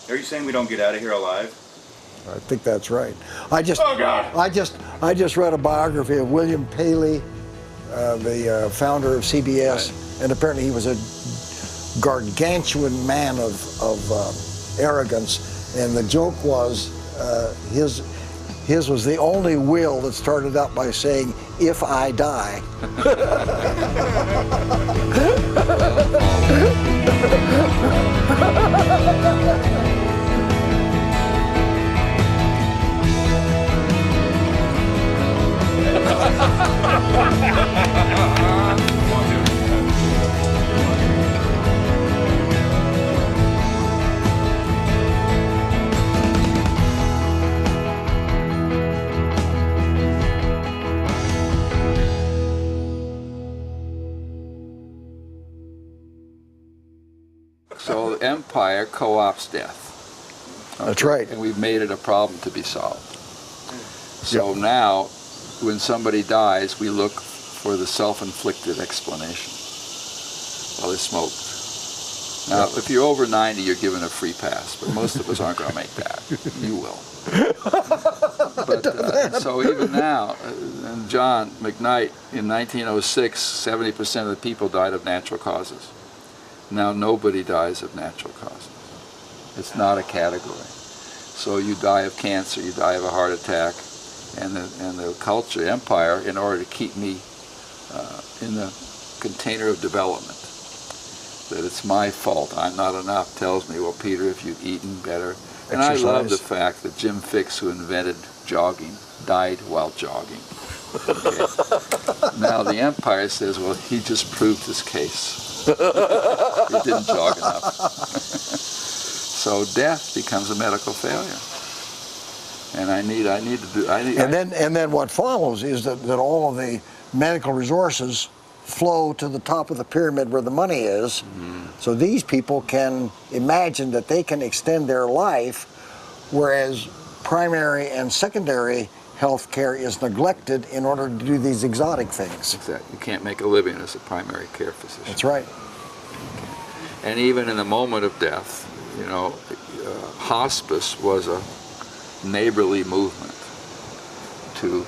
Are you saying we don't get out of here alive? I think that's right. I just read a biography of William Paley, the founder of CBS, and apparently he was a gargantuan man of arrogance. And the joke was his was the only will that started out by saying, "If I die." So empire co-opts death. Okay? That's right. And we've made it a problem to be solved. So now, when somebody dies, we look for the self-inflicted explanation. Well, they smoked. Now, if you're over 90, you're given a free pass, but most of us aren't going to make that. You will. But so even now, and John McKnight, in 1906, 70% of the people died of natural causes. Now nobody dies of natural causes. It's not a category. So you die of cancer, you die of a heart attack, and the culture, empire, in order to keep me in the container of development, that it's my fault, I'm not enough, tells me, well, Peter, if you'd eaten better. And I love the fact that Jim Fixx, who invented jogging, died while jogging. Okay. Now the empire says, well, he just proved his case. He didn't jog enough. So death becomes a medical failure. And And then what follows is that all of the medical resources flow to the top of the pyramid where the money is. Mm-hmm. So these people can imagine that they can extend their life, whereas primary and secondary health care is neglected in order to do these exotic things. Exactly. You can't make a living as a primary care physician. That's right. And even in the moment of death, you know, hospice was a neighborly movement to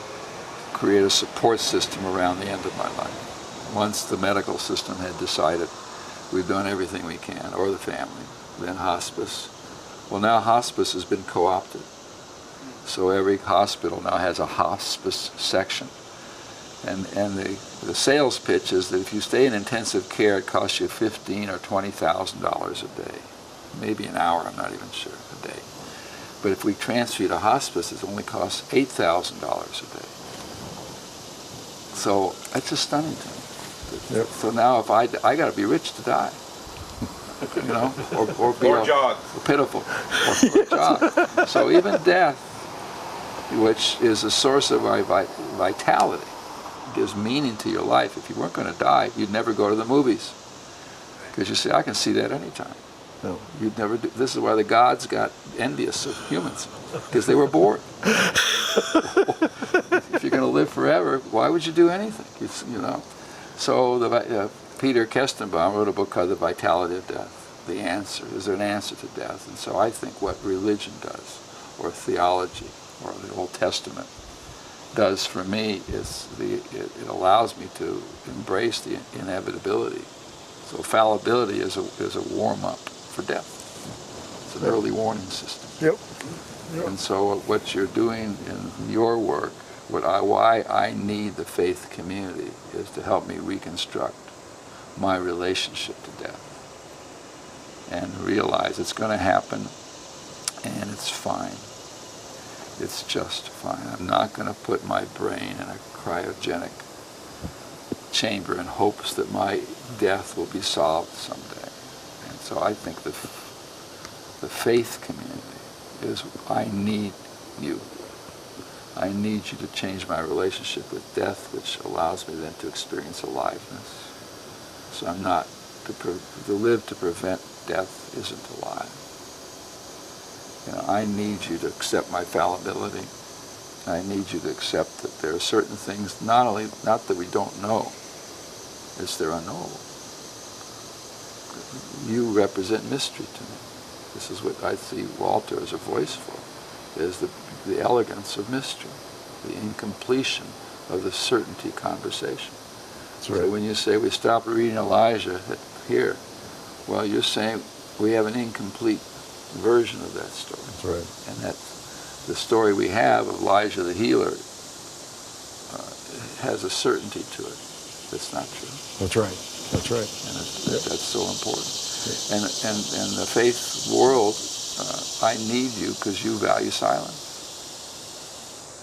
create a support system around the end of my life. Once the medical system had decided we've done everything we can, or the family, then hospice. Well, now hospice has been co-opted. So every hospital now has a hospice section. And the sales pitch is that if you stay in intensive care, it costs you $15,000 or $20,000 a day. Maybe an hour, I'm not even sure, a day. But if we transfer you to hospice, it only costs $8,000 a day. So that's just stunning to me. Yep. So now if I got to be rich to die, you know, or be pitiful, or jog. So even death, which is a source of vitality, gives meaning to your life. If you weren't going to die, you'd never go to the movies, because you say, I can see that anytime. No. You'd never do. This is why the gods got envious of humans, because they were bored. If you're going to live forever, why would you do anything? You know. So Peter Kestenbaum wrote a book called The Vitality of Death. The answer. Is there an answer to death? And so I think what religion does, or theology, or the Old Testament does for me is it allows me to embrace the inevitability. So fallibility is a warm-up for death. It's an early warning system. Yep. And so what you're doing in your work, why I need the faith community, is to help me reconstruct my relationship to death and realize it's going to happen, and it's fine. It's just fine. I'm not going to put my brain in a cryogenic chamber in hopes that my death will be solved someday. And so I think the faith community is, I need you. I need you to change my relationship with death, which allows me then to experience aliveness. So I'm not, to live to prevent death isn't a lie. You know, I need you to accept my fallibility. I need you to accept that there are certain things, not that we don't know, it's they're unknowable. You represent mystery to me. This is what I see Walter as a voice for, is the elegance of mystery, the incompletion of the certainty conversation. That's right. So when you say we stopped reading Elijah here, well, you're saying we have an incomplete version of that story. That's right. And that the story we have of Elijah the healer has a certainty to it that's not true. That's right. That's right. And that's so important. And the faith world, I need you because you value silence,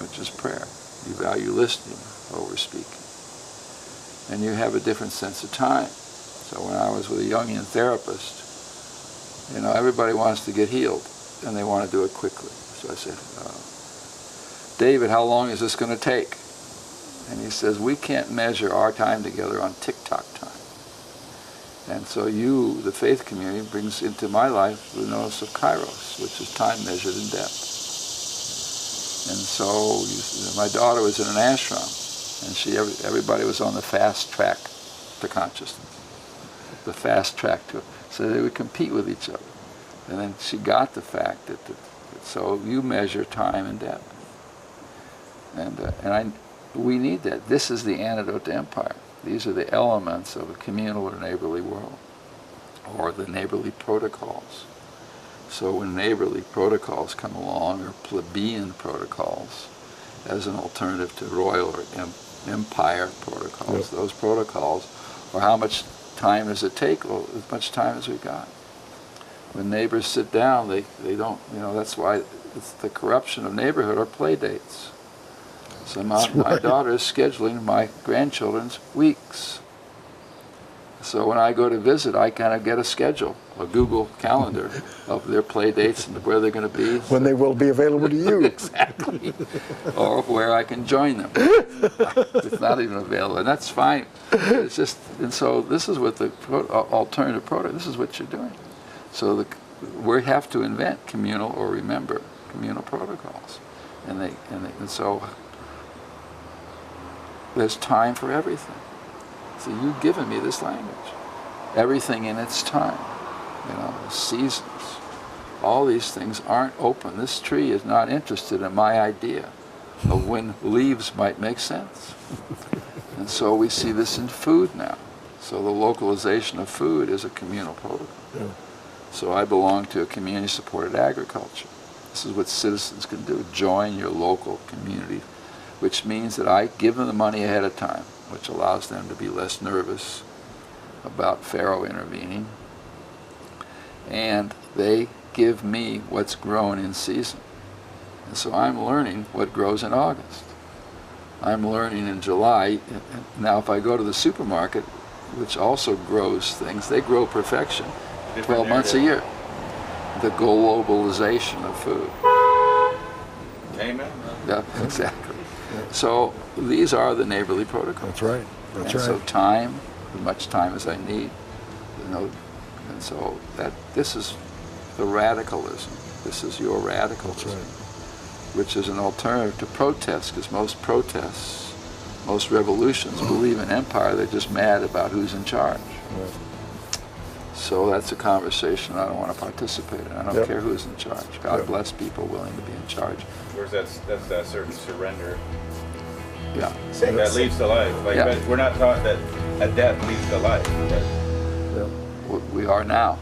which is prayer. You value listening over speaking. And you have a different sense of time. So when I was with a Jungian therapist, you know, everybody wants to get healed, and they want to do it quickly. So I said, David, how long is this going to take? And he says, we can't measure our time together on TikTok time. And so you, the faith community, brings into my life the notice of kairos, which is time measured in depth. And so my daughter was in an ashram, and everybody was on the fast track to consciousness, the fast track to it. So they would compete with each other. And then she got the fact that so you measure time and depth. And we need that. This is the antidote to empire. These are the elements of a communal or neighborly world, or the neighborly protocols. So when neighborly protocols come along, or plebeian protocols, as an alternative to royal or empire protocols, those protocols are how much time does it take? Well, as much time as we got. When neighbors sit down, they don't, you know, that's why it's the corruption of neighborhood are play dates. So my daughter is scheduling my grandchildren's weeks. So when I go to visit, I kind of get a schedule, a Google calendar of their play dates and where they're going to be. When they will be available to you. Exactly. Or where I can join them. It's not even available, and that's fine. It's just, and so this is what the alternative protocol, this is what you're doing. So we have to invent communal or remember communal protocols. And so there's time for everything. So you've given me this language. Everything in its time. You know, seasons. All these things aren't open. This tree is not interested in my idea of when leaves might make sense. And so we see this in food now. So the localization of food is a communal protocol. Yeah. So I belong to a community-supported agriculture. This is what citizens can do. Join your local community, which means that I give them the money ahead of time, which allows them to be less nervous about Pharaoh intervening. And they give me what's grown in season. And so I'm learning what grows in August. I'm learning in July. Now if I go to the supermarket, which also grows things, they grow perfection 12 months a year. The globalization of food. Amen. Yeah, exactly. So these are the neighborly protocols. That's right. That's right. So time, as much time as I need, you know, and so this is the radicalism. This is your radicalism, which is an alternative to protest, because most protests, most revolutions believe in empire. They're just mad about who's in charge. Right. So that's a conversation I don't want to participate in. I don't care who's in charge. God bless people willing to be in charge. Whereas that's that certain surrender. Yeah. That leads to life. Like, but we're not taught that a death leads to life. We are now.